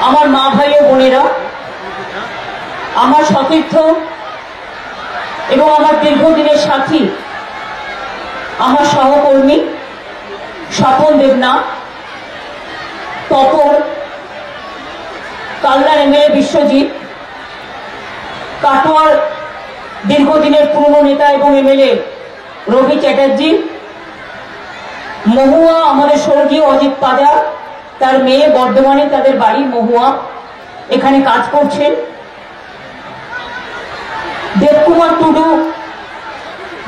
আমার মা ভাই ও বোনেরা, আমার সতীর্থ এবং আমার দীর্ঘদিনের সাথী, আমার সহকর্মী স্বপন দেবনাথ, তপন, কালনার এমএলএ বিশ্বজিৎ, কাটোয়ার দীর্ঘদিনের পুরনো নেতা এবং এমএলএ রবি চ্যাটার্জি, মহুয়া আমাদের স্বর্গীয় অজিত পাজা, তার মেয়ে বর্ধমানে তাদের বাড়ি মহুয়া, এখানে কাজ করছেন, দেবকুমার টুডু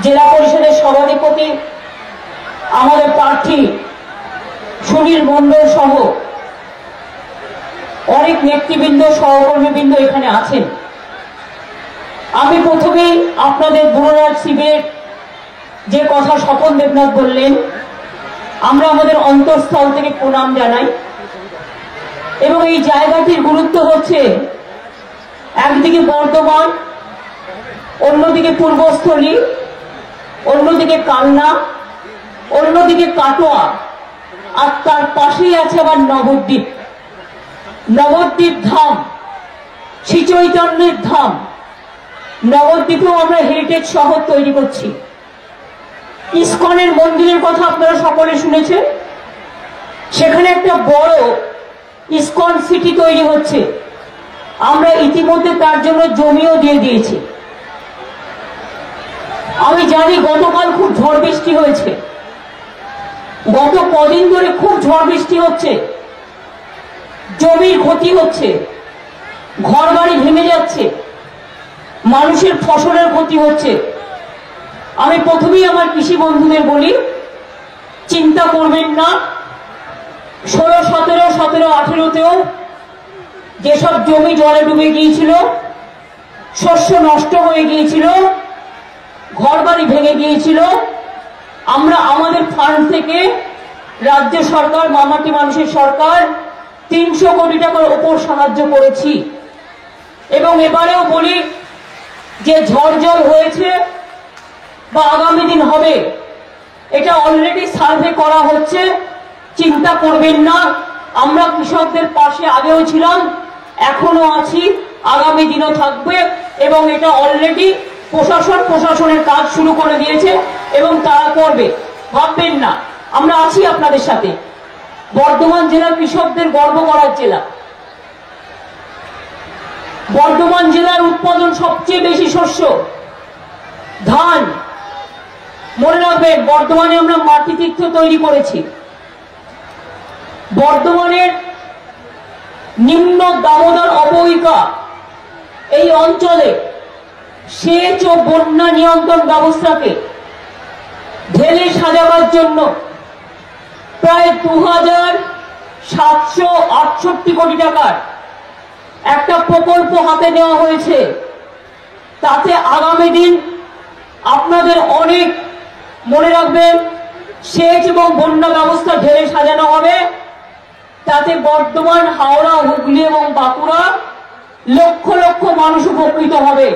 জেলা পরিষদের সভাধিপতি, আমাদের প্রার্থী সুনীল মণ্ডল সহ অনেক নেতৃবৃন্দ সহকর্মীবৃন্দ এখানে আছেন। আমি প্রথমেই আপনাদের বুড়োরাজ শিবের যে কথা স্বপন দেবনাথ বললেন, আমরা আমাদের অন্তঃস্থল থেকে প্রণাম জানাই। এবং এই জায়গাটির গুরুত্ব হচ্ছে, একদিকে বর্ধমান, অন্যদিকে পূর্বস্থলী, অন্যদিকে কালনা, অন্যদিকে কাটোয়া, আর তার পাশেই আছে আবার নবদ্বীপ। নবদ্বীপ ধাম, শ্রী চৈতন্যের ধাম। নবদ্বীপেও আমরা হেরিটেজ শহর তৈরি করছি। ইস্কনের মন্দিরের কথা আপনারা সকলে শুনেছেন, সেখানে একটা বড় ইস্কন সিটি তৈরি হচ্ছে। আমরা ইতিমধ্যে তার জন্য জমিও দিয়ে দিয়েছি। আমি জানি গতকাল খুব ঝড় বৃষ্টি হয়েছে, গত কদিন ধরে খুব ঝড় বৃষ্টি হচ্ছে, জমির ক্ষতি হচ্ছে, ঘর বাড়ি ভেঙে যাচ্ছে, মানুষের ফসলের ক্ষতি হচ্ছে। আমি প্রথমেই আমার কৃষি বন্ধুদের বলি, চিন্তা করবেন না। 16, 17, 18তেও যেসব জমি জলে ডুবে গিয়েছিল, শস্য নষ্ট হয়ে গিয়েছিল, ঘর বাড়ি ভেঙে গিয়েছিল, আমরা আমাদের ফান্ড থেকে রাজ্য সরকার, মামাটি মানুষের সরকার 300 কোটি টাকার উপর সাহায্য করেছি। এবং এবারেও বলি যে ঝড় জল হয়েছে বা আগামী দিন হবে, এটা অলরেডি সার্ভে করা হচ্ছে, চিন্তা করবেন না। আমরা কৃষকদের পাশে আগেও ছিলাম, এখনো আছি, আগামী দিনও থাকবে। এবং এটা অলরেডি প্রশাসনের কাজ শুরু করে দিয়েছে এবং তারা করবে, ভাববেন না, আমরা আছি আপনাদের সাথে। বর্ধমান জেলা কৃষকদের গর্ব করার জেলা। বর্ধমান জেলার উৎপাদন সবচেয়ে বেশি শস্য ধান। মনে রাখবেন, বর্ধমানে আমরা মাতৃতীর্থ তৈরি করেছি। বর্ধমানের নিম্ন দামোদর অববাহিকা এই অঞ্চলে সেচ ও বন্যা নিয়ন্ত্রণ ব্যবস্থাকে ঢেলে সাজাবার জন্য প্রায় 2768 কোটি টাকার একটা প্রকল্প হাতে নেওয়া হয়েছে। তাতে আগামী দিন আপনাদের অনেক, মনে রাখবেন, সেচ এবং বন্যা ব্যবস্থা ঢেলে সাজানো হবে। তাতে বর্ধমান, হাওড়া, হুগলি এবং বাঁকুড়া লক্ষ লক্ষ মানুষ উপকৃত হবে।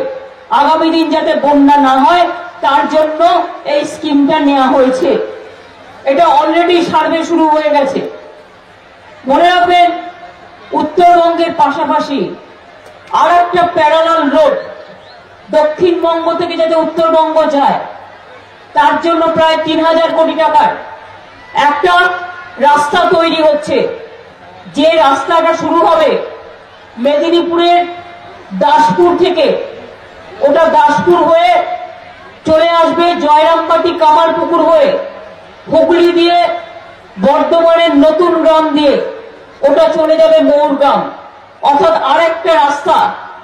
আগামী দিন যাতে বন্যা না হয় তার জন্য এই স্কিমটা নেওয়া হয়েছে। এটা অলরেডি সার্ভে শুরু হয়ে গেছে। মনে রাখবেন, উত্তরবঙ্গের পাশাপাশি আর একটা প্যারালাল রোড দক্ষিণবঙ্গ থেকে যাতে উত্তরবঙ্গ যায়, তার জন্য প্রায় 3000 কোটি টাকার একটা রাস্তা তৈরি হচ্ছে। যে রাস্তাটা শুরু হবে মেদিনীপুরের দাসপুর থেকে, ওটা দাসপুর হয়ে চলে আসবে জয়রামবাটি, কামারপুকুর হয়ে, হুগলি দিয়ে, বর্ধমানের নতুন গ্রাম দিয়ে ওটা চলে যাবে মৌরগ্রাম। অর্থাৎ আরেকটা রাস্তা,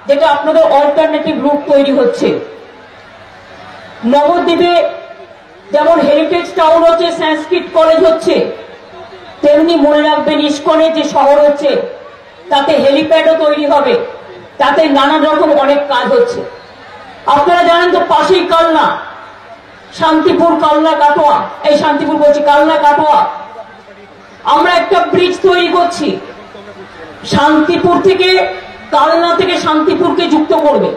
যেটা আপনাদের অল্টারনেটিভ রুট তৈরি হচ্ছে। নবদ্বীপে যেমন হেরিটেজ টাউন হচ্ছে, সংস্কৃত কলেজ হচ্ছে, তেমনি মনে রাখবেন ইস্কনের যে শহর হচ্ছে তাতে হেলিপ্যাডও তৈরি হবে, তাতে নানান রকম অনেক কাজ হচ্ছে। আপনারা জানেন তো, পাশেই কালনা, শান্তিপুর, কালনা কাটোয়া, এই শান্তিপুর বলছি, কালনা কাটোয়া, আমরা একটা ব্রিজ তৈরি করছি। শান্তিপুর থেকে, কালনা থেকে শান্তিপুরকে যুক্ত করবে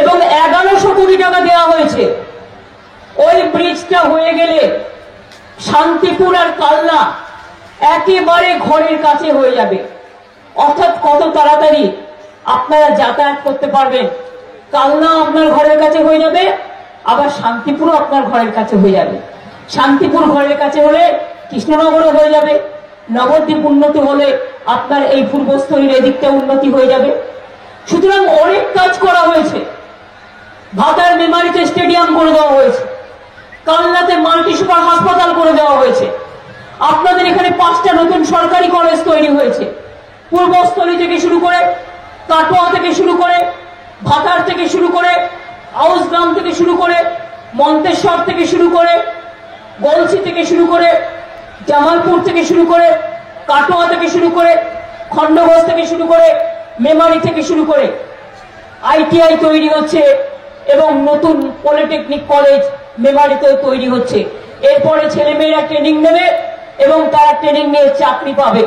এবং 1100 কোটি টাকা দেওয়া হয়েছে। ওই ব্রিজটা হয়ে গেলে শান্তিপুর আর কালনা একেবারে ঘরের কাছে হয়ে যাবে। অর্থাৎ কত তাড়াতাড়ি আপনারা যাতায়াত করতে পারবেন। কালনা আপনার ঘরের কাছে হয়ে যাবে, আবার শান্তিপুরও আপনার ঘরের কাছে হয়ে যাবে। শান্তিপুর ঘরের কাছে হলে কৃষ্ণনগরও হয়ে যাবে, নবদ্বীপ উন্নতি হলে আপনার এই পূর্বস্থলীর এদিকটা উন্নতি হয়ে যাবে। সুতরাং অনেক কাজ করা হয়েছে। ভাতার মেমারিতে স্টেডিয়াম করে দেওয়া হয়েছে, কালনাতে মাল্টি সুপার হাসপাতাল করে দেওয়া হয়েছে, আপনাদের এখানে 5টা নতুন সরকারি কলেজ তৈরি হয়েছে। পূর্বস্থলী থেকে শুরু করে, কাটোয়া থেকে শুরু করে, ভাতার থেকে শুরু করে, আউসগ্রাম থেকে শুরু করে, মন্তেশ্বর থেকে শুরু করে, গলসি থেকে শুরু করে, জামালপুর থেকে শুরু করে, কাটোয়া থেকে শুরু করে, খন্ডঘোষ থেকে শুরু করে, মেমারি থেকে শুরু করে আইটিআই তৈরি হচ্ছে এবং নতুন পলিটেকনিক কলেজ মেমারিতেও তৈরি হচ্ছে। এরপরে ছেলেমেয়েরা ট্রেনিং নেবে এবং তারা ট্রেনিং নিয়ে চাকরি পাবে।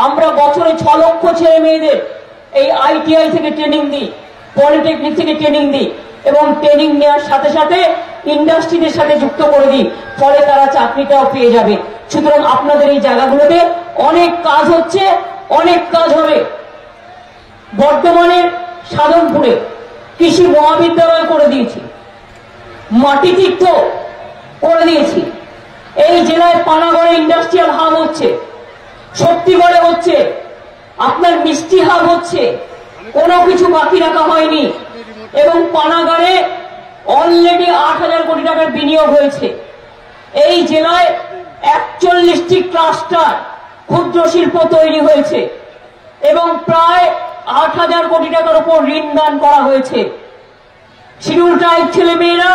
আমরা বছরে 6 লক্ষ ছেলে মেয়েদের এই আইটিআই থেকে ট্রেনিং দিই, পলিটেকনিক থেকে ট্রেনিং দিই এবং ট্রেনিং নেওয়ার সাথে সাথে ইন্ডাস্ট্রিদের সাথে যুক্ত করে দিই, ফলে তারা চাকরিটাও পেয়ে যাবে। সুতরাং আপনাদের এই জায়গাগুলোতে অনেক কাজ হচ্ছে, অনেক কাজ হবে। বর্ধমানের সাধনপুরে কৃষি মহাবিদ্যালয় করে দিয়েছি, মাটিতীর্থ করে দিয়েছি। এই জেলায় পানাগড়ে ইন্ডাস্ট্রিয়াল হাব হচ্ছে, শক্তিগড়ে হচ্ছে, আপনার মিষ্টি হাব হচ্ছে, কোনো কিছু বাকি রাখা হয়নি। এবং পানাগড়ে অলরেডি 8,000 কোটি টাকার বিনিয়োগ হয়েছে। এই জেলায় 41টি ক্লাস্টার ক্ষুদ্র শিল্প তৈরি হয়েছে এবং প্রায় 8,000 কোটি টাকার উপর ঋণ দান করা হয়েছে। শিডিউল ট্রাইব ছেলে মেয়েরা,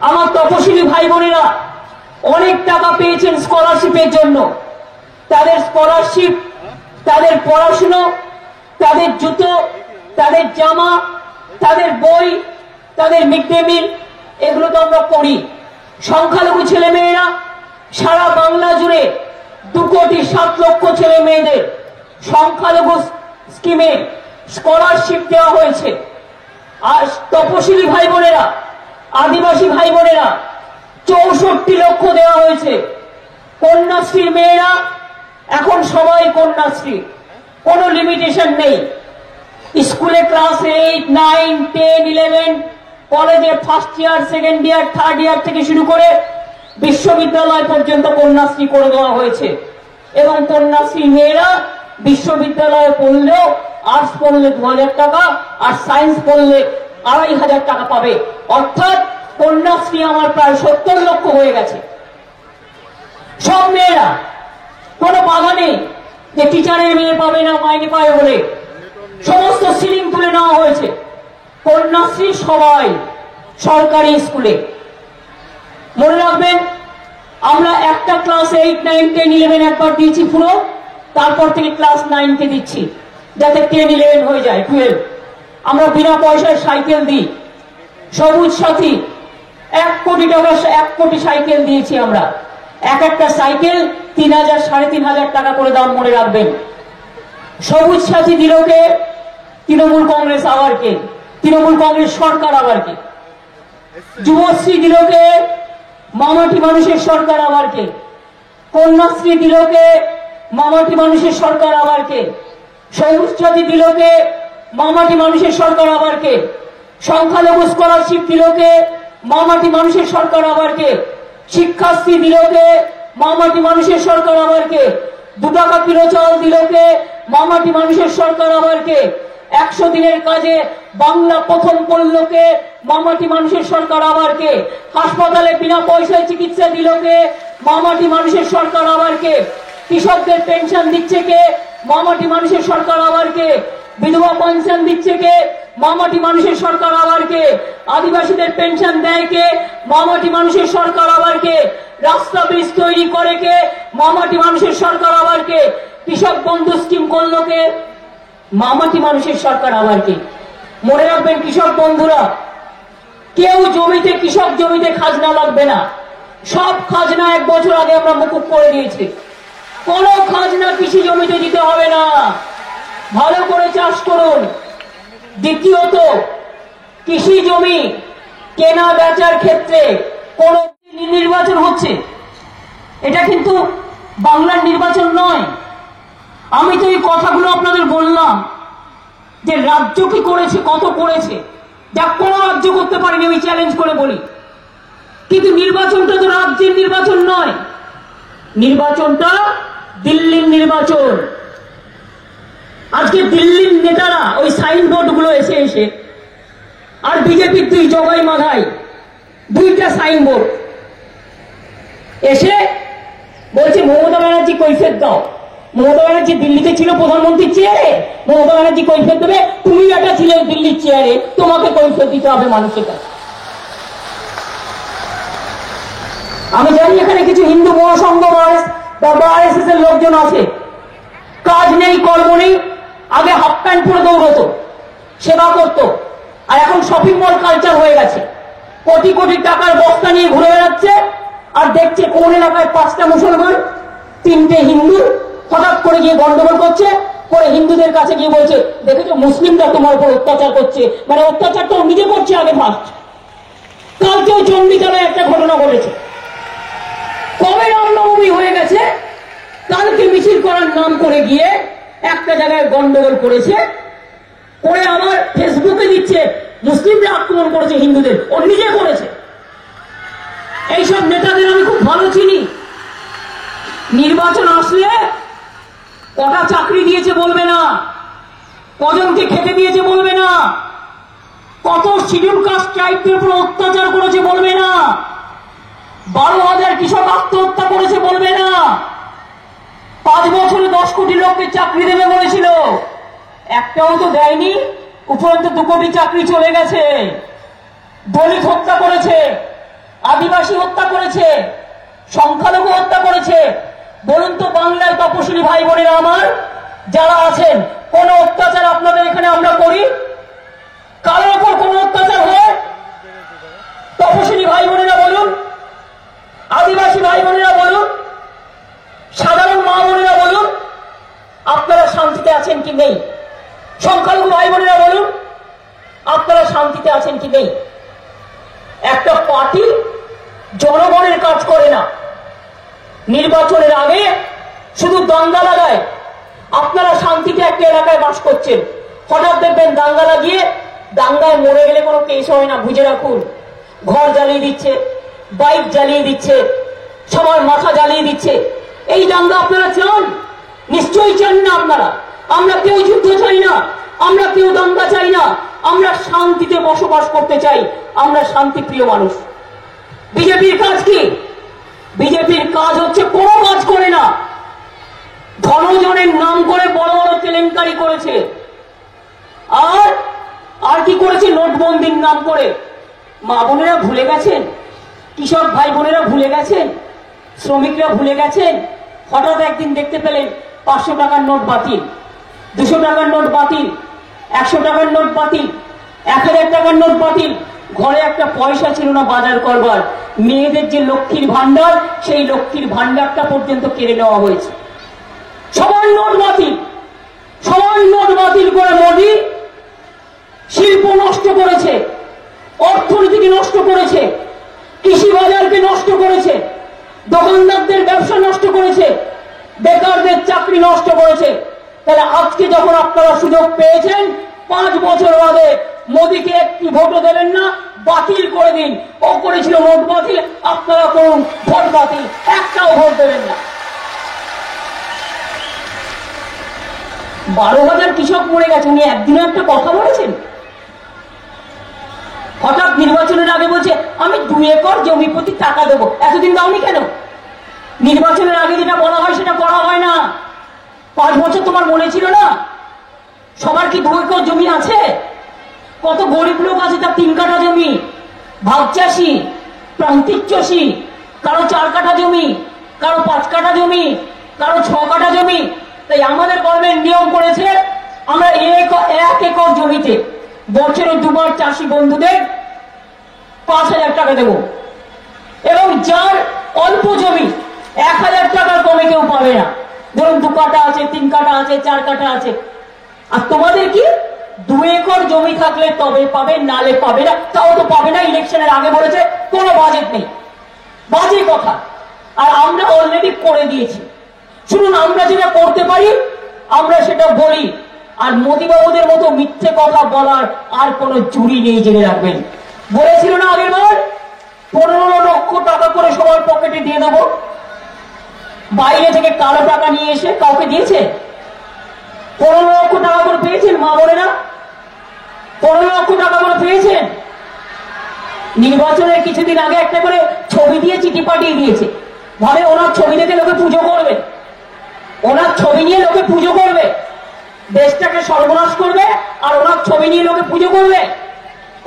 আমার তপশিলি ভাই বোনেরা অনেক টাকা পেয়েছেন স্কলারশিপের জন্য। তাদের স্কলারশিপ, তাদের পড়াশুনো, তাদের জুতো, তাদের জামা, তাদের বই, তাদের মিড ডে মিল, এগুলো তো আমরা করি। সংখ্যালঘু ছেলে মেয়েরা সারা বাংলা জুড়ে 2,07,00,000 ছেলে মেয়েদের সংখ্যালঘু স্কিমে স্কলারশিপ দেওয়া হয়েছে। আর তপশিলি ভাই বোনেরা, আদিবাসী ভাই বোনেরা 64 লক্ষ দেওয়া হয়েছে। কন্যাশ্রীর মেয়েরা এখন সবাই কন্যাশ্রী, কোনো লিমিটেশন নেই। স্কুলে ক্লাস 8, 9, 10, 11, কলেজে first year, second year, third year থেকে শুরু করে বিশ্ববিদ্যালয় পর্যন্ত কন্যাশ্রী করে দেওয়া হয়েছে। এবং কন্যাশ্রী মেয়েরা বিশ্ববিদ্যালয়ে পড়লেও, আর্টস পড়লে 2,000 টাকা আর সায়েন্স পড়লে 2,500 টাকা পাবে। অর্থাৎ কন্যাশ্রী আমার প্রায় 70 লক্ষ হয়ে গেছে। সব মেয়েরা, কোনো বাধা নেই যে টিচারের মেয়ে পাবে না, মাইনে পাবে বলে। সমস্ত সিলিং তুলে নেওয়া হয়েছে। কন্যাশ্রী সবাই সরকারি স্কুলে। মনে রাখবেন, আমরা একটা ক্লাস 8, 9, 10, 11 একবার দিয়েছি পুরো, তারপর থেকে ক্লাস 9 কে দিচ্ছি, যাতে 10, 11 হয়ে যায় 12। আমরা বিনা পয়সায় সাইকেল দিই। সবুজ সাথী 1 কোটি টাকা, 1 কোটি সাইকেল দিয়েছি আমরা। এক একটা সাইকেল 3,000, 3,500 টাকা করে দাম, মনে রাখবেন। সবুজ সাথী দিল কে? তৃণমূল কংগ্রেস, আবার কে? তৃণমূল কংগ্রেস সরকার, আবার কে? যুবশ্রী দিল কে? মামাটি মানুষের সরকার, আবার কে? কন্যাশ্রী দিল কে? মামাটি মানুষের সরকার, আবার কে? সবুজ সাথী দিল কে? মামাটি মানুষের সরকার, আবার কে? সংখ্যালঘু স্কলারশিপ দিল কে? মামাটি মানুষের সরকার, আবার কে? শিক্ষাশ্রী দিল কে? মামাটি মানুষের সরকার, আবার কে? 2 টাকা কিলো চাল দিল কে? মামাটি মানুষের সরকার, আবার কে? 100 দিনের কাজে বাংলা প্রথম করলো কে? মামাটি মানুষের সরকার, আবার কে? হাসপাতালে বিনা পয়সায় চিকিৎসা দিল কে? মামাটি মানুষের সরকার, আবার কে? কৃষকদের পেনশন দিচ্ছে কে? মামাটি মানুষের সরকার, আবার কে? বিধবা পেনশন দিচ্ছে কে? মামাটি মানুষের সরকার, আবার কে? আদিবাসীদের পেনশন দেয় কে? মামাটি মানুষের সরকার, আবার কে? রাস্তা ব্রিজ তৈরি করে কে? মামাটি মানুষের সরকার, আবার কে? কৃষক বন্ধু স্কিম করলো কে? মামাটি মানুষের সরকার, আবার কে? মনে রাখবেন কৃষক বন্ধুরা, কেউ জমিতে, কৃষক জমিতে খাজনা লাগবে না। সব খাজনা 1 বছর আগে আমরা মকুব করে দিয়েছি। কোনো খাজনা কৃষি জমিতে দিতে হবে না। ভালো করে চাষ করুন। দ্বিতীয়ত, কৃষি জমি কেনা বেচার ক্ষেত্রে কোন নির্বাচন হচ্ছে, এটা কিন্তু বাংলার নির্বাচন নয়। আমি তো এই কথাগুলো আপনাদের যে রাজ্য কি করেছে, কত করেছে, যা কোনো রাজ্য করতে পারেনি, আমি চ্যালেঞ্জ করে বলি। কিন্তু নির্বাচনটা তো রাজ্যের নির্বাচন নয়, নির্বাচনটা দিল্লির নির্বাচন। আজকে দিল্লির নেতারা ওই সাইনবোর্ড গুলো এসে এসে, আর বিজেপির দুই জগাই মাথায় দুইটা সাইনবোর্ড এসে বলছে মমতা ব্যানার্জি কৈফিয়ত দাও। মমতা ব্যানার্জি দিল্লিতে ছিল প্রধানমন্ত্রীর চেয়ারে, মমতা ব্যানার্জি কৈফিয়ত দেবে, তুমি একটা ছিলে দিল্লির চেয়ারে, তোমাকে কৈফিয়ত দিতে হবে মানুষের কাছে। আমি জানি এখানে কিছু হিন্দু মহাসংঘ বা আরএসএস এর লোকজন আছে, কাজ নেই কর্ম নেই, আগে হাফ প্যান্ট পরে দৌড়তো, সেবা করতো, আর এখন শপিং মল কালচার হয়ে গেছে। কোটি কোটি টাকার বস্তা নিয়ে ঘুরে বেড়াচ্ছে, আর দেখছে কোন এলাকায় 5টা মুসলমান 3টে হিন্দু হঠাৎ করে গিয়ে গন্ডগোল করছে, করে হিন্দুদের কাছে গিয়ে বলছে দেখেছো মুসলিমরা তোমার উপর অত্যাচার করছে, মানে অত্যাচারটা নিজে করছে আগে ফার্স্ট। কালকেও চণ্ডীতলায় একটা ঘটনা ঘটেছে, কবে রামনবমী হয়ে গেছে, কালকে মিছিল করার নাম করে গিয়ে একটা জায়গায় গন্ডগোল করেছে, করে আমার ফেসবুকে দিচ্ছে মুসলিমরা আক্রমণ করেছে হিন্দুদের, ও নিজে করেছে। এইসব নেতাদের আমি খুব ভালো চিনি। নির্বাচন আসলে কটা চাকরি দিয়েছে বলবে না, কজনকে খেতে দিয়েছে বলবে না, কত শিডিউল কাস্ট ট্রাইবদের উপর অত্যাচার করেছে বলবে না, 12,000 কৃষক আত্মহত্যা করেছে বলবে না, 5 বছরে 10 কোটি লোককে চাকরি দেবে বলেছিল, একটাও তো দেয়নি, উপরন্তু 2 কোটি চাকরি চলে গেছে। দলিত হত্যা করেছে, আদিবাসী হত্যা করেছে, সংখ্যালঘু হত্যা করেছে। বলুন তো বাংলার তপশিলি ভাই বোনেরা আমার যারা আছেন, কোন অত্যাচার আপনাদের এখানে আমরা করি? কারোর উপর কোন অত্যাচার হয়? তপশিলি ভাই বোনেরা বলুন, আদিবাসী ভাই বোনেরা বলুন, সাধারণ মা বোনেরা বলুন, আপনারা শান্তিতে আছেন কি নেই? সংখ্যালঘু ভাই বোনেরা বলুন, আপনারা শান্তিতে আছেন কি নেই? একটা পার্টি জনগণের কাজ করে না, নির্বাচনের আগে শুধু দাঙ্গা লাগায়। আপনারা শান্তিতে একটা এলাকায় বাস করছেন, হঠাৎ দেখবেন দাঙ্গা লাগিয়ে, দাঙ্গায় মরে গেলে কোনো কেস হয় না, বুঝে রাখুন। ঘর জ্বালিয়ে দিচ্ছে, বাইক জ্বালিয়ে দিচ্ছে, সবার মাথা জ্বালিয়ে দিচ্ছে। এই দাঙ্গা আপনারা চান? নিশ্চয়ই চান না আপনারা। আমরা কেউ যুদ্ধ চাই না, আমরা কেউ দাঙ্গা চাই না, আমরা শান্তিতে বসবাস করতে চাই, আমরা শান্তিপ্রিয় মানুষ। বিজেপির কাজ কি? বিজেপির কাজ হচ্ছে কোনো কাজ করে না, ধনজনের নাম করে বড় বড় কেলেঙ্কারি করেছে। আর কি করেছে? নোটবন্দির নাম করে। মা বোনেরা ভুলে গেছেন, কৃষক ভাই বোনেরা ভুলে গেছেন, শ্রমিকরা ভুলে গেছেন। হঠাৎ একদিন দেখতে পেলেন 500 টাকার নোট বাতিল, 200 টাকার নোট বাতিল, 100 টাকার নোট বাতিল, 1000 টাকার নোট বাতিল। ঘরে একটা পয়সা ছিল না বাজার করবার। মেয়েদের যে লক্ষ্মীর ভান্ডার, সেই লক্ষ্মীর ভান্ডারটা পর্যন্ত কেড়ে নেওয়া হয়েছে। সবার নোট বাতিল, সবার নোট বাতিল করে মোদি শিল্প নষ্ট করেছে, অর্থনীতিকে নষ্ট করেছে, কৃষি বাজারকে নষ্ট করেছে, দোকানদারদের ব্যবসা নষ্ট করেছে, বেকারদের চাকরি নষ্ট করেছে। তাহলে আজকে যখন আপনারা সুযোগ পেয়েছেন, 5 বছর বাদে মোদীকে একটি ভোটও দেবেন না, বাতিল করে দিন। ও করেছিল ভোট বাতিল, আপনারা করুন ভোট বাতিল, একটাও ভোট দেবেন না। 12,000 কৃষক মরে গেছে, উনি একদিনও একটা কথা বলেছেন? হঠাৎ নির্বাচনের আগে বলছে আমি 2 একর জমি প্রতি টাকা দেবো। এতদিন দাওনি কেন? নির্বাচনের আগে যেটা বলা হয় সেটা করা হয় না। 5 বছর তোমার মনে ছিল না? সবার কি 2 একর জমি আছে? কত গরিব লোক আছে তার 3 কাঠা জমি, ভাগ চাষি, প্রান্তিক চাষি, কারো 4 কাঠা জমি, কারো 5 কাঠা জমি, কারো 6 কাঠা জমি। তাই আমাদের গভর্নমেন্ট নিয়ম করেছে আমরা 1 একর জমিতে বছরে 2 বার চাষি বন্ধুদের 5,000 টাকা দেব, এবং যার অল্প জমি 1,000 টাকার কমে কেউ পাবে না। ধরুন 2 কাঠা আছে, 3 কাঠা আছে, 4 কাঠা আছে। আর তোমাদের কি 2 একর জমি থাকলে তবে পাবে, নালে পাবে না। তাও তো পাবে না, ইলেকশনের আগে বলেছে কোনো বাজেট নেই, বাজে কথা। আর আমরা অলরেডি করে দিয়েছি। শুনুন, আমরা যেটা করতে পারি আমরা সেটা বলি। আর মোদিবাবুদের মতো মিথ্যে কথা বলার আর কোনো জুড়ি নেই, জেনে রাখবেন। বলেছিল না আগের বার 15 লক্ষ টাকা করে সবার পকেটে দিয়ে দেবো, বাইরে থেকে কালো টাকা নিয়ে এসে কাউকে দিয়েছে? 15 লক্ষ টাকা করে পেয়েছেন মা বোনেরা? 15 লক্ষ টাকা করে পেয়েছেন? নির্বাচনের কিছুদিন আগে একটা করে ছবি দিয়ে চিঠি পাঠিয়ে দিয়েছে, ভাবে ওনার ছবি দেখে লোকে পুজো করবে, ওনার ছবি নিয়ে লোকে পুজো করবে, দেশটাকে সর্বনাশ করবে, আর ওনার ছবি নিয়ে লোকে পুজো করবে।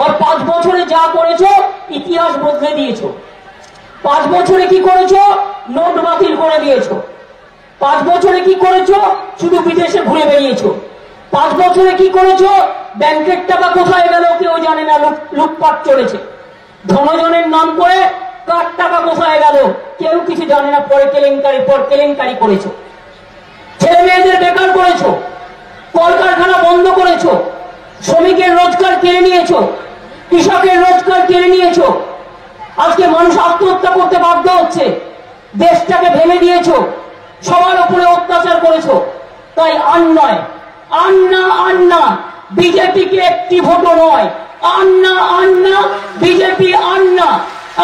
আর 5 বছরে যা করেছো ইতিহাস বদলে দিয়েছো। 5 বছরে কি করেছো? নোট বাতিল করে দিয়েছো। 5 বছরে কি করেছো? শুধু বিদেশে ঘুরে বেরিয়েছো। 5 বছরে কি করেছো? ব্যাংকের টাকা কোথায় গেল কেউ জানে না, লুটপাট চলেছে। ধনজনের নাম করে কার টাকা কোথায় গেল কেউ কিছু জানে না, পরে কেলেঙ্কারি পর কেলেঙ্কারি করেছো। ছেলে মেয়েদের বেকার করেছো, কলকারখানা বন্ধ করেছো, শ্রমিকের রোজগার কেড়ে নিয়েছো, কৃষকের রোজগার কেড়ে নিয়েছো। আজকে মানুষ আত্মহত্যা করতে বাধ্য হচ্ছে, দেশটাকে ভেঙে দিয়েছো, সবার উপরে অত্যাচার করেছো। তাই আন্না আন্না আন্না বিজেপিকে একটি ভোটও নয়, আন্না আন্না বিজেপি আন্না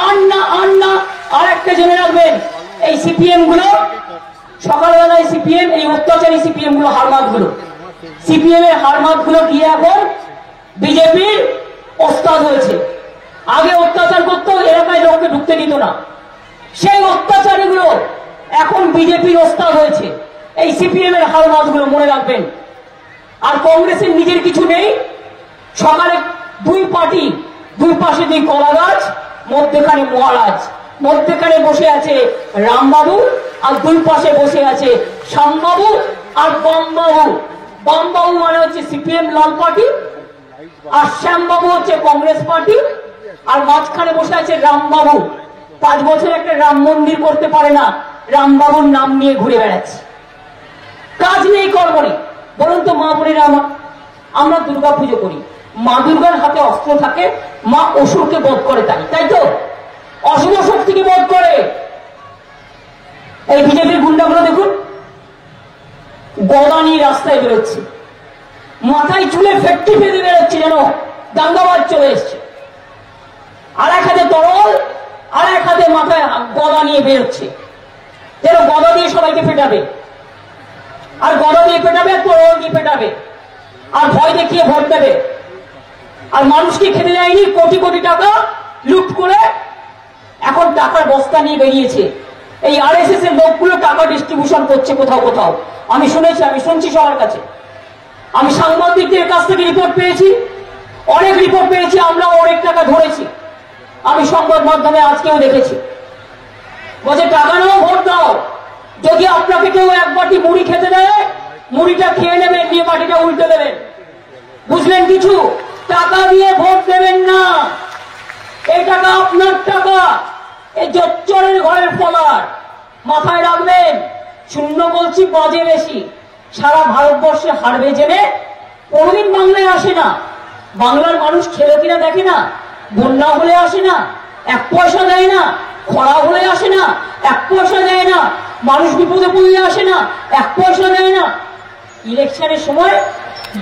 আন্না আন্না। আর একটা জেনে রাখবেন, এই সিপিএম গুলো সকালবেলায় সিপিএম, এই অত্যাচারী সিপিএম গুলো হারমাত গুলো, সিপিএম এর হারমাত গুলো গিয়ে এখন বিজেপির ওস্তাদ হয়েছে। আগে অত্যাচার করতো, এলাকায় লোককে ঢুকতে দিত না, সেই অত্যাচারী গুলো এখন বিজেপির ওস্তাদ হয়েছে। এই সিপিএম এর হারমাত গুলো মনে রাখবেন। আর কংগ্রেসের নিজের কিছু নেই, সকালে দুই পার্টি, দুই পাশে দুই কলা গাছ, মধ্যেখানে মহারাজ, মধ্যেখানে বসে আছে রামবাবু, আর দুই পাশে বসে আছে শ্যামবাবু আর বামবাবু। বামবাবু মানে হচ্ছে সিপিএম লাল পার্টি, আর শ্যামবাবু হচ্ছে কংগ্রেস পার্টি, আর মাঝখানে বসে আছে রামবাবু। 5 বছর একটা রাম মন্দির করতে পারে না, রামবাবুর নাম নিয়ে ঘুরে বেড়াচ্ছে, কাজ নেই কর্ম নেই। বলুন তো মা বোনেরা, আমরা দুর্গা পুজো করি, মা দুর্গার হাতে অস্ত্র থাকে, মা অসুরকে বধ করে, তাই তো? অশুভ শক্তিকে বধ করে। এই বিজেপির গুন্ডাগুলো দেখুন, গদা নিয়ে রাস্তায় বেরোচ্ছে, মাথায় চুলে ফেটটি ফেলে বেরোচ্ছে, যেন দাঙ্গাবাজ চলে এসছে। আর এক হাতে তরল, আর এক হাতে মাথায় গদা নিয়ে বেরোচ্ছে, যেন গদা দিয়ে সবাইকে ফেটাবে, আর গদা দিয়ে পেটাবে, তরল দিয়ে পেটাবে, আর ভয় দেখিয়ে ভোট দেবে। আর মানুষকে খেতে দেয়নি, কোটি কোটি টাকা লুট করে এখন টাকার বস্তা নিয়ে বেরিয়েছে। এই আরএসএস এর লোকগুলো টাকা ডিস্ট্রিবিউশন করছে কোথাও কোথাও, আমি শুনেছি, আমি শুনছি সবার কাছে। আমি সাংবাদিকদের কাছ থেকে রিপোর্ট পেয়েছি, অনেক রিপোর্ট পেয়েছি, আমরা অনেক টাকা ধরেছি। আমি সংবাদ মাধ্যমে আজকেও দেখেছি, বলছে টাকা নাও, ভোট দাও। যদি আপনাকে কেউ এক বাটি মুড়ি খেতে দেয়, মুড়িটা খেয়ে নেবেন, নিয়ে বাটিটা উল্টে দেবেন। বুঝলেন কিছু? টাকা দিয়ে ভোট দেবেন না, এই টাকা আপনার টাকা, এই জোচ্চরের ঘরের ফলার, মাথায় রাখবেন। শূন্য বলছি, বাজে বেশি। সারা ভারতবর্ষে হারবে জেনে কোনদিন বাংলায় আসে না। বাংলার মানুষ খেলো কিনা দেখে না, বন্যা হলে আসে না, 1 পয়সা দেয় না, খরা হলে আসে না, 1 পয়সা দেয় না, মানুষ বিপদে পড়লে আসে না, 1 পয়সা দেয় না। ইলেকশনের সময়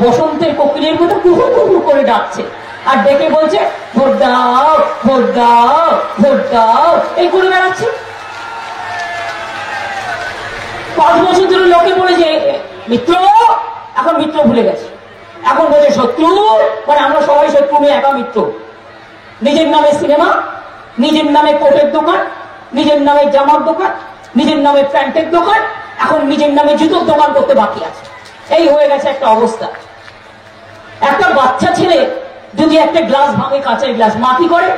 বসন্তের কোকিলের মতো কুহু কুহু করে ডাকছে, আর ডেকে বলছে ভোট দাও, ভোট দাও, ভোট দাও, এই করে বেড়াচ্ছে। 5 বছর ধরে লোকে বলেছে মিত্র, এখন মিত্র ভুলে গেছে, এখন বলছে শত্রু, মানে আমরা সবাই শত্রু নয়, একা মিত্র। নিজের নামে সিনেমা, নিজের নামে কোটের দোকান, নিজের নামে জামার দোকান, নিজের নামে প্যান্টের দোকান, এখন নিজের নামে জুতোর দোকান করতে বাকি আছে। এই হয়ে গেছে একটা অবস্থা। একটা বাচ্চা ছেলে যদি একটা গ্লাস ভাঙে, কাঁচের গ্লাস, মা কি করে?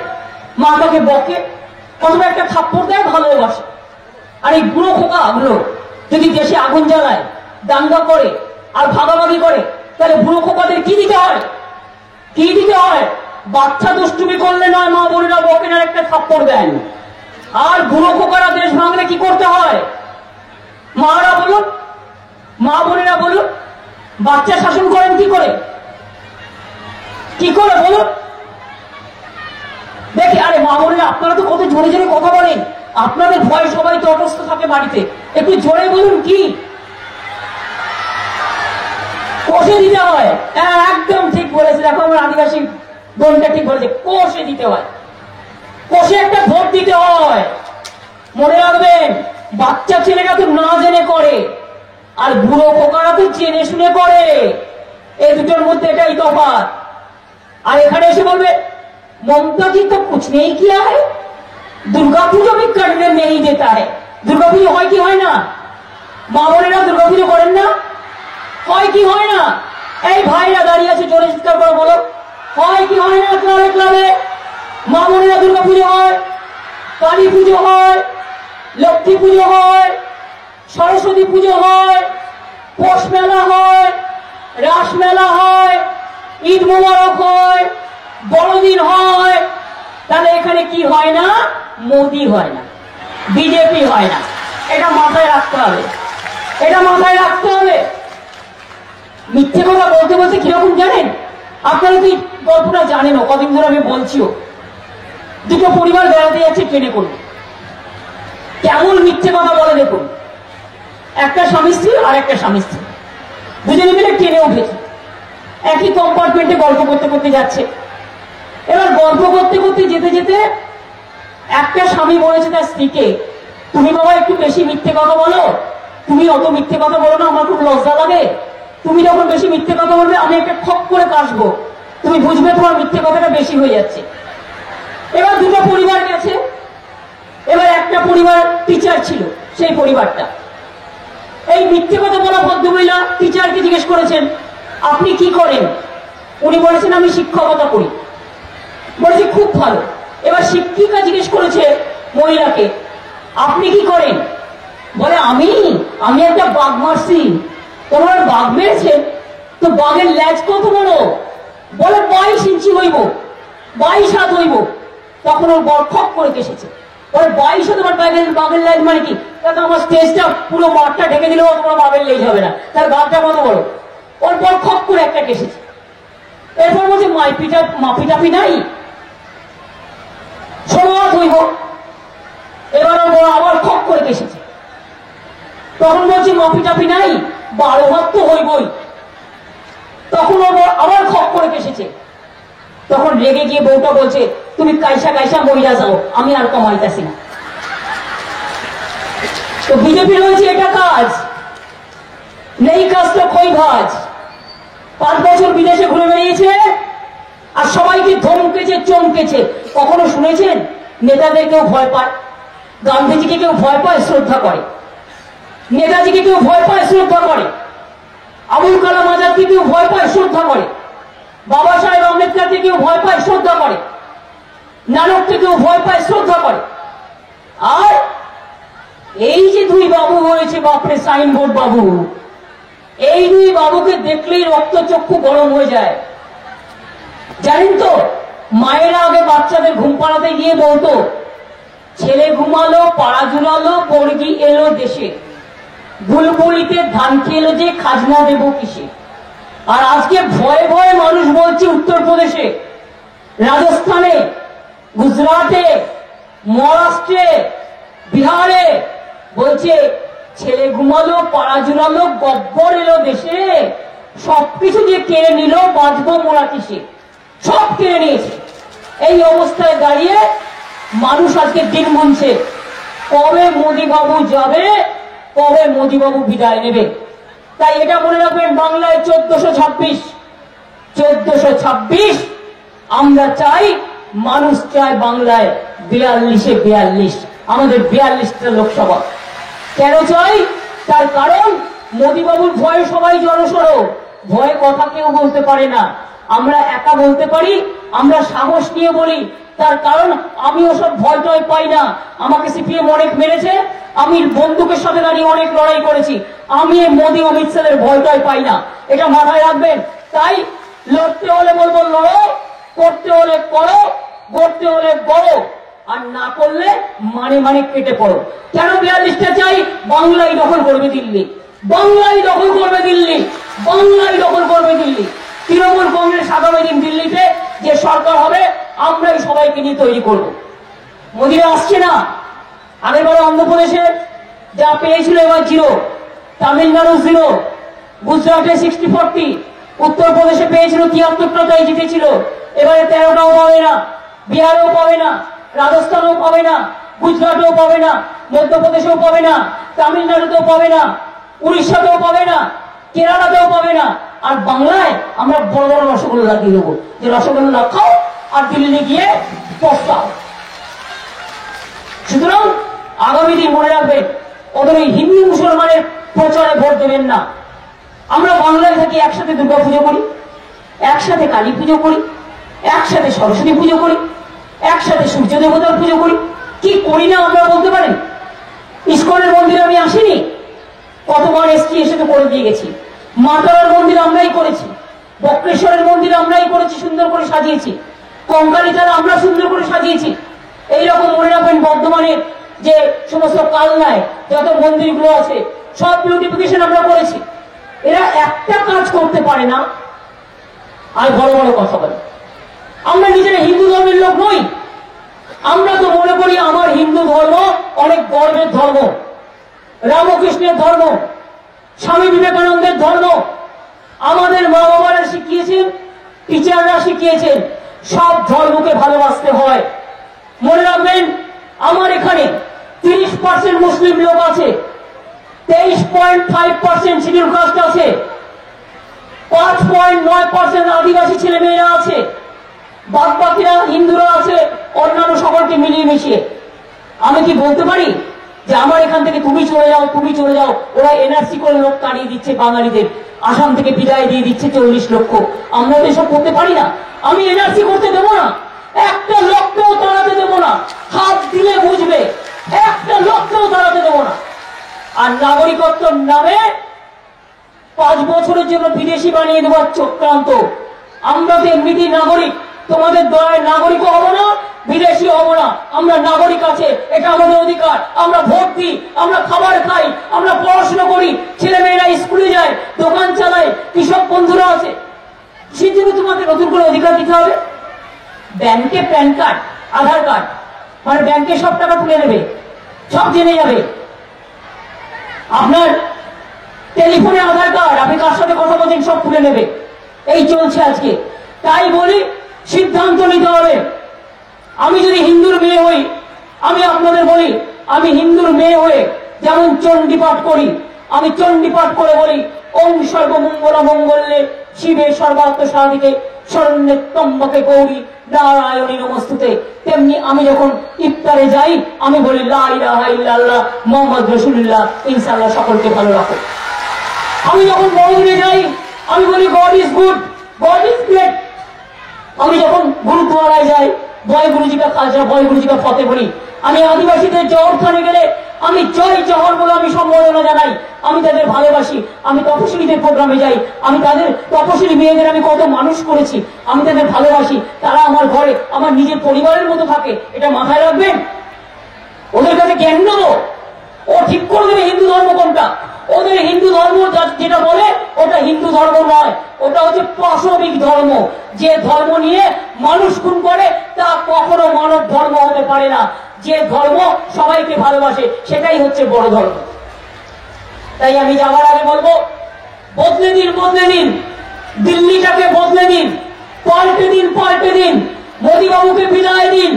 মা তাকে বকে, অথবা একটা থাপ্পড় দেয়, ভালোবাসে। আর এই বুড়ো খোকা গুলো যদি দেশে আগুন জ্বালায়, দাঙ্গা করে আর ভাগাভাগি করে, তাহলে বুড়ো খোকাদের কি দিতে হয়? কি দিতে হয়? বাচ্চা দুষ্টুমি করলে নয়, মা বোনেরা বকেন আর একটা থাপ্পড় দেন। আর বুড়ো খোকারা দেশ ভাঙলে কি করতে হয়? মারা বলুন, মা বোনেরা বলুন, বাচ্চা শাসন করেন কি করে? কি করে বলুন দেখি? আরে মা বোনেরা, আপনারা তো কত জোরে জোরে কথা বলেন, আপনাদের ভয় সবাই তটস্থ থাকে বাড়িতে, একটু জোরে বলুন। কি কষে দিতে হয়। হ্যাঁ, একদম ঠিক বলেছে। দেখো আমার আদিবাসী বোনটা ঠিক বলেছে, কষে দিতে হয়, কষে একটা ভোট দিতে হয়। মনে রাখবেন, বাচ্চা ছেলেরা তো না জেনে করে, আর বুড়ো খোকারা তো জেনে শুনে করে। এই দুটোর মধ্যে এটাই তফাৎ। আর এখানে এসে বলবে মমতা जी तो कुछ नहीं किया है, दुर्गा पूजा भी करने नहीं देता है। दुर्गा পুজো হয় কি হয় না? মা বোনেরা দুর্গা পুজো করেন না? হয় কি হয় না? এই ভাইরা দাঁড়িয়ে আছে, জোরে চিৎকার করে বলো, হয় কি হয় না? ক্লাবে ক্লাবে মা বোনেরা দুর্গা পুজো হয়, কালী পুজো হয়, লক্ষ্মী পুজো হয়, সরস্বতী পুজো হয়, পৌষ মেলা হয়, রাস মেলা হয়, ঈদ মোবারক হয়, বড়দিন হয়। তাহলে এখানে কি হয় না? মোদি হয় না, বিজেপি হয় না। এটা মাথায় রাখতে হবে, এটা মাথায় রাখতে হবে। মিথ্যে কথা বলতে বলতে কিরকম জানেন? আপনারা কি গল্পটা জানেন? কদিন ধরে আমি বলছিও। দুটো পরিবার বেড়াতে যাচ্ছে ট্রেনে করে, কেমন মিথ্যে কথা বলে দেখুন। একটা স্বামী স্ত্রী আর একটা স্বামী স্ত্রী দুজনে মিলে ট্রেনে উঠেছে, একই কম্পার্টমেন্টে গল্প করতে করতে যাচ্ছে। এবার গল্প করতে করতে যেতে যেতে একটা স্বামী বলেছে তার স্ত্রীকে, তুমি বাবা একটু বেশি মিথ্যে কথা বলো, তুমি অত মিথ্যে কথা বলো না, আমার খুব লজ্জা লাগে। তুমি যখন বেশি মিথ্যে কথা বলবে আমি একটা খপ করে কাশবো, তুমি বুঝবে তোমার মিথ্যে কথাটা বেশি হয়ে যাচ্ছে। এবার দুটো পরিবার গেছে। এবার একটা পরিবার টিচার ছিল, সেই পরিবারটা এই মিথ্যে কথা বলা ভদ্রমহিলা টিচারকে জিজ্ঞেস করেছেন, আপনি কি করেন? উনি বলেছেন আমি শিক্ষকতা করি। বলেছে খুব ভালো। এবার শিক্ষিকা জিজ্ঞেস করেছে মহিলাকে, আপনি কি করেন? বলে আমি আমি একটা বাঘ মারছি। তোমার বাঘ মেরেছে? তো বাঘের ল্যাজ কত বড়? বলে 22 ইঞ্চি হইব, 22 হাত হইব। তখন ওর বর খপ করে কেসেছে, বলে 22 হাত তোমার বাঘের ল্যাজ মানে কি? তাহলে আমার স্টেজটা পুরো মাঠটা ঢেকে দিলেও তোমার বাঘের লেজ হবে না, তার বাঘটা কত বড়? ওর বর খপ করে একটা কেসেছে। এরপর বলছে মাপিটাপি নাই, 16 হাত হইব। এবার ওর বর আবার খপ করে কেসেছে। তখন বলছে মাপিটাপি নাই, 12 হাত তো হইবই। তখন ওর বর আবার খপ করে কেসেছে। তখন রেগে গিয়ে বউটা বলছে, তুমি কাইসা কাইসা মহিলা যাও, আমি আর কমাইতেছি না। তো বিজেপি রয়েছে এটা কাজ নেই, কাজ তো কই ভাজ। 5 বছর বিদেশে ঘুরে বেরিয়েছে আর সবাইকে ধমকেছে, চমকেছে। কখনো শুনেছেন নেতাদের কেউ ভয় পায়? গান্ধীজিকে কেউ ভয় পায়? শ্রদ্ধা করে। নেতাজিকে কেউ ভয় পায়? শ্রদ্ধা করে। আবুল কালাম আজাদকে কেউ ভয় পায়? শ্রদ্ধা করে। বাবা সাহেব আম্বেদকরকে কেউ ভয় পায়? শ্রদ্ধা করে। নানককে কেউ ভয় পায়? শ্রদ্ধা করে। আর এই যে দুই বাবু হয়েছে, বাপরে সাইনবোর্ড বাবু, এই দুই বাবুকে দেখলেই রক্তচক্ষু গরম হয়ে যায়। জানেন তো, মায়েরা আগে বাচ্চাদের ঘুম পাড়াতে গিয়ে বলতো, ছেলে ঘুমালো, পাড়া ঝুলালো, বর্গি এলো দেশে, বুলবুলিতে ধান খেলো যে খাজনা দেব কিসে। আর আজকে ভয়ে ভয়ে মানুষ বলছে উত্তরপ্রদেশে, রাজস্থানে, গুজরাটে, মহারাষ্ট্রে, বিহারে বলছে ছেলে ঘুমালো, পাড়া ঝুলালো, গব্বর এলো দেশে, সবকিছু যে কেড়ে নিল, বাঁচবো মোরা কিসে। সব কেড়ে নিয়েছে। এই অবস্থায় দাঁড়িয়ে মানুষ আজকে দিন গুনছে, কবে মোদী বাবু যাবে, কবে মোদী বাবু বিদায় নেবে। তাই এটা মনে রাখবেন, বাংলায় 1426 আমরা চাই, মানুষ চায় বাংলায় 42-এ 42। আমাদের 42টা লোকসভা। কেন চাই? তার কারণ মোদী বাবুর ভয়ে সবাই জড়সড়, ভয়ে কথা কেউ বলতে পারে না। আমরা একা বলতে পারি, আমরা সাহস নিয়ে বলি। তার কারণ আমি ওসব ভয় টয় পাই না। আমাকে সিপিএম অনেক মেরেছে, আমি বন্দুকের সাথে দাঁড়িয়ে অনেক লড়াই করেছি। আমি মোদী অমিত শাহের ভয় টয় পাই না, এটা মাথায় রাখবেন। তাই লড়তে হলে বলবো লড়ো, করতে হলে করো, গড়তে হলে গড়ো, আর না করলে মানে মানে কেটে পড়ো। কেন 42টা চাই? বাংলায় দখল করবে দিল্লি, বাংলায় দখল করবে দিল্লি, বাংলায় দখল করবে দিল্লি। তৃণমূল কংগ্রেস আগামী দিন দিল্লিতে যে সরকার হবে, আমরাই সবাইকে নিয়ে তৈরি করব। মোদীরা আসছে না। আগেরবারে অন্ধ্রপ্রদেশে যা পেয়েছিল এবার জিরো, তামিলনাড়ু জিরো, গুজরাটে 60-40, উত্তরপ্রদেশে পেয়েছিল 73টাই জিতেছিল, এবারে 13টাও পাবে না, বিহারেও পাবে না, রাজস্থানেও পাবে না, গুজরাটেও পাবে না, মধ্যপ্রদেশেও পাবে না, তামিলনাড়ুতেও পাবে না, উড়িষ্যাতেও পাবে না, কেরালাতেও পাবে না। আর বাংলায় আমরা বড় বড় রসগোল্লা লাগিয়ে দেবো, যে রসগোল্লা খাও আর দিল্লি গিয়ে পস্তাও। সুতরাং আগামী দিন মনে রাখবেন, ওদের ওই হিন্দু মুসলমানের প্রচারে ভোট দেবেন না। আমরা বাংলায় থাকি, একসাথে দুর্গা পুজো করি, একসাথে কালী পুজো করি, একসাথে সরস্বতী পুজো করি, একসাথে সূর্য দেবতার পুজো করি। কি করি না আমরা বলতে পারেন? ইস্কনের মন্দিরে আমি আসিনি, কতবার এসছি, এসে তো করে দিয়ে গেছি। মাতারার মন্দির আমরাই করেছি, বক্রেশ্বরের মন্দির আমরাই করেছি, সুন্দর করে সাজিয়েছি, কঙ্কালীতলা আমরা সুন্দর করে সাজিয়েছি। এইরকম মনে রাখবেন, বর্ধমানে যে সমস্ত কালনায় যত মন্দিরগুলো আছে সব বিউটিফিকেশন আমরা করেছি। এরা একটা কাজ করতে পারে না আর বড় বড় কথা বলে। আমরা নিজেরা হিন্দু ধর্মের লোক নই। আমরা তো মনে করি আমার হিন্দু ধর্ম অনেক গর্বের ধর্ম, রামকৃষ্ণের ধর্ম, স্বামী বিবেকানন্দের ধর্ম। আমাদের মা বাবারা শিখিয়েছেন, টিচাররা শিখিয়েছেন, সব ধর্মকে ভালোবাসতে হয়। মনে রাখবেন, আমার এখানে 30% মুসলিম লোক আছে, 23.5% শিডিউল কাস্ট আছে, 5.9% আদিবাসী ছেলে মেয়েরা আছে, বাদ বাকিরা হিন্দুরা আছে, অন্যান্য সকলকে মিলিয়ে মিশিয়ে। আমি কি বলতে পারি যে আমার এখান থেকে তুমি চলে যাও, তুমি চলে যাও? ওরা এনআরসি করে লোক তাড়িয়ে দিচ্ছে, বাঙালিদের আসাম থেকে বিদায় দিয়ে দিচ্ছে 40 লক্ষ। আমরা তো এসব করতে পারি না। আমি এনআরসি করতে দেবো না, একটা লোককেও তাড়াতে দেবো না। হাত দিলে বুঝবে, একটা লোককেও তাড়াতে দেবো না। আর নাগরিকত্বর নামে 5 বছরের জন্য বিদেশি বানিয়ে দেওয়ার চক্রান্ত। আমরা তো এমনিতেই নাগরিক, তোমাদের দয়ায় নাগরিকও হবো না, বিদেশি হবো না। আমরা নাগরিক আছে, এটা আমাদের অধিকার। আমরা ভোট দিই, আমরা খাবার খাই, আমরা পড়াশোনা করি, ছেলে মেয়েরা স্কুলে যায়, দোকান চালায়, কৃষক বন্ধুরা আছে। সেই জন্য তোমাদের নতুন করে অধিকার দিতে হবে। ব্যাংকে প্যান কার্ড, আধার কার্ড, মানে ব্যাংকে সব টাকা তুলে নেবে, সব জেনে যাবে। আপনার টেলিফোনে আধার কার্ড, আপনি কার সাথে কথা বলছেন সব তুলে নেবে। এই চলছে আজকে। তাই বলি, সিদ্ধান্ত নিতে হবে। আমি যদি হিন্দুর মেয়ে হই, আমি আপনাদের বলি, আমি হিন্দুর মেয়ে হয়ে যেমন চণ্ডী পাঠ করি, আমি চণ্ডী পাঠ করে বলি ওং সর্বমঙ্গল মঙ্গলে শিবে সর্বাত্ম সাধিকে শরণ্যে ত্রম্বকে গৌরী নারায়ণী নমস্তুতে। তেমনি আমি যখন ইফতারে যাই, আমি বলি লা ইলাহা ইল্লাল্লাহ মুহাম্মদ রাসূলুল্লাহ, ইনশাআল্লাহ সকলকে ভালো রাখো। আমি যখন বড়দিনে যাই, আমি বলি god is good, god is great. আমি যখন গুরুদ্বারায় যাই, বয় গুরুজি কা খালসা, বয় গুরুজি কা ফতেহ বলি। আমি আদিবাসীদের জহরখানে গেলে আমি জয় জহর বলে আমি সম্বোধনা জানাই, আমি তাদের ভালোবাসি। আমি তপশিলীদের প্রোগ্রামে যাই, আমি তাদের তপশিলী মেয়েদের আমি কত মানুষ করেছি, আমি তাদের ভালোবাসি। তারা আমার ঘরে আমার নিজের পরিবারের মতো থাকে, এটা মাথায় রাখবেন। ওদের কাছে জ্ঞান নেবো, ও ঠিক করে দেবে হিন্দু ধর্ম কোনটা। ওদের হিন্দু ধর্ম যেটা বলে ওটা হিন্দু ধর্ম নয়, ওটা হচ্ছে পাশবিক ধর্ম। যে ধর্ম নিয়ে মানুষ খুন করে তা কখনো মানব ধর্ম হতে পারে না। যে ধর্ম সবাইকে ভালোবাসে সেটাই হচ্ছে বড় ধর্ম। তাই আমি যাবার আগে বলবো, বদলে দিন, বদলে দিন, দিল্লিটাকে বদলে দিন, পাল্টে দিন, পাল্টে দিন। মোদীবাবুকে বিদায় দিন।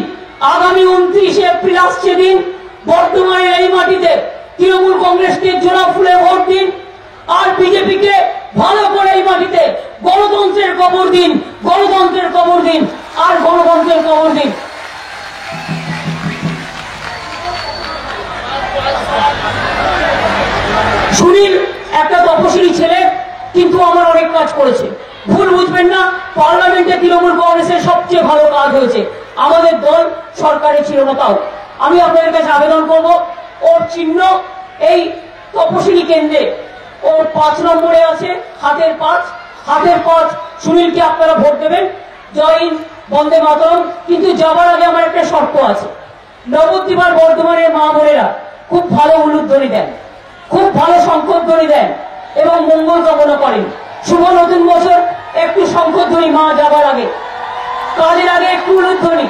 আগামী 29 এপ্রিল আসছে দিন, বর্তমানের এই মাটিতে তৃণমূল কংগ্রেসকে জোড়া ফুলে ভোট দিন, আর বিজেপিকে ভালো করে এই মাটিতে গণতন্ত্রের কবর দিন, গণতন্ত্রের কবর দিন, আর গণতন্ত্রের কবর দিন। সুনীল একটা তপশিলী ছেলে, কিন্তু আমার অনেক কাজ করেছে। ভুল বুঝবেন না, পার্লামেন্টে তৃণমূল কংগ্রেসের সবচেয়ে ভালো কাজ হয়েছে। আমাদের দল সরকারে ছিল না, তাও আমি আপনাদের কাছে আবেদন করব, ওর চিহ্ন এই তপশিলী কেন্দ্রে ওর 5 নম্বরে আছে, হাতের 5, হাতের 5। সুনীলকে আপনারা ভোট দেবেন। জয় হিন্দ, বন্দে মাতরম। কিন্তু যাবার আগে আমার একটা শর্ত আছে। নবদ্বীপ আর বর্ধমানের মা বোনেরা খুব ভালো উলুধ্বনি দেন, খুব ভালো শঙ্খধ্বনি দেন এবং মঙ্গল কামনা করেন। শুভ নতুন বছর, একটু শঙ্খধ্বনি মা যাবার আগে, কাজের আগে একটু উলুধ্বনি।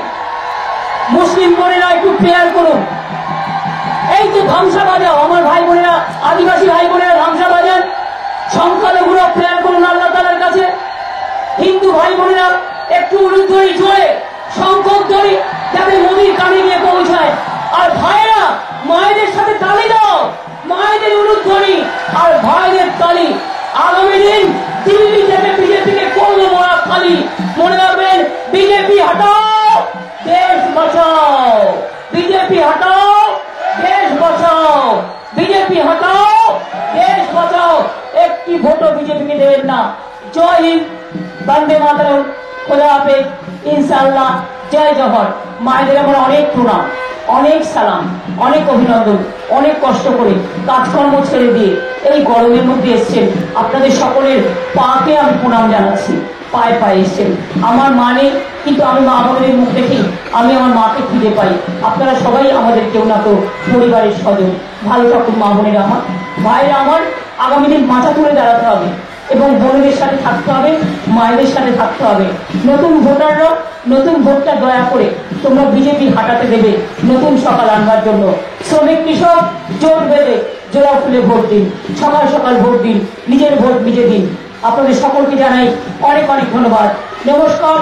মুসলিম বোনেরা একটু প্রেয়ার করুন। এই তো ধামসা বাজাও, আমার ভাই বোনেরা, আদিবাসী ভাই বোনেরা ধামসা বাজান, সংখ্যালঘু প্রেয়ার করুন আল্লাহ তাআলার কাছে। হিন্দু ভাই বোনেরা একটু উলুধ্বনি জোরে শঙ্কর ধ্বনি যাতে মোদির কানে গিয়ে পৌঁছায়। আর ভাইরা মায়েদের সাথে তালি দাও, মায়েদের উলুধ্বনি আর ভাইদের তালি। আগামী দিন দিল্লি থেকে বিজেপিকে করবো মোরা খালি। মনে রাখবেন, বিজেপি হটাও দেশ বাঁচাও, বিজেপি হটাও দেশ বাঁচাও, বিজেপি হটাও দেশ বাঁচাও। একটি ভোটও বিজেপিকে দেবেন না। জয় হিন্দ, বন্দে মাতরম, খোদা হাফেজ, ইনশাআল্লাহ, জয় জওহর। মায়েদের আমার অনেক প্রণাম, অনেক সালাম, অনেক অভিনন্দন। অনেক কষ্ট করে কাজকর্ম ছেড়ে দিয়ে এই গরমের মধ্যে এসছেন, আপনাদের সকলের পাকে আমি প্রণাম জানাচ্ছি। পায়ে পায়ে এসছেন। আমার মা নেই, কিন্তু আমি মা বোনের মুখ দেখি আমি আমার মাকে খুঁজে পাই। আপনারা সবাই আমাদের কেউ না কেউ পরিবারের স্বজন। ভালো থাকুন মা বোনেরা আমার, ভাইরা আমার। আগামী দিন মাথা তুলে দাঁড়াতে হবে এবং বোনেদের সাথে থাকতে হবে, মায়েদের সাথে থাকতে হবে। নতুন ভোটাররা নতুন ভোটটা দয়া করে তোমরা বিজেপি হাঁটাতে দেবে নতুন সকাল আনবার জন্য। শ্রমিক কৃষক জোট বেঁধে জোড়া ফুলে ভোট দিন, সকাল সকাল ভোট দিন, নিজের ভোট নিজে দিন। আপনাদের সকলকে জানাই অনেক অনেক ধন্যবাদ। নমস্কার,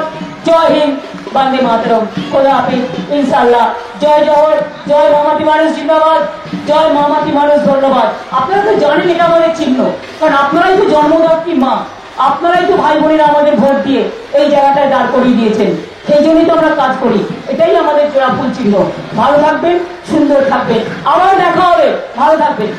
জয় হিন্দ, বন্দে মাতরম, খোদা হাফেজ, ইনশাআল্লাহ, জয় জওহর, জয় মামাটি মানুষ জিন্দাবাদ, জয় মামাটি মানুষ ধন্যবাদ। আপনারা তো জানেন এটা আমাদের চিহ্ন, কারণ আপনারাই তো জন্মদাত্রী মা, আপনারাই তো ভাই বোনেরা আমাদের ভোট দিয়ে এই জায়গাটায় দাঁড় করিয়ে দিয়েছেন। সেই জন্যই তো আমরা কাজ করি, এটাই আমাদের জোড়া ফুল চিহ্ন। ভালো থাকবেন, সুন্দর থাকবেন, আবার দেখা হবে, ভালো থাকবেন।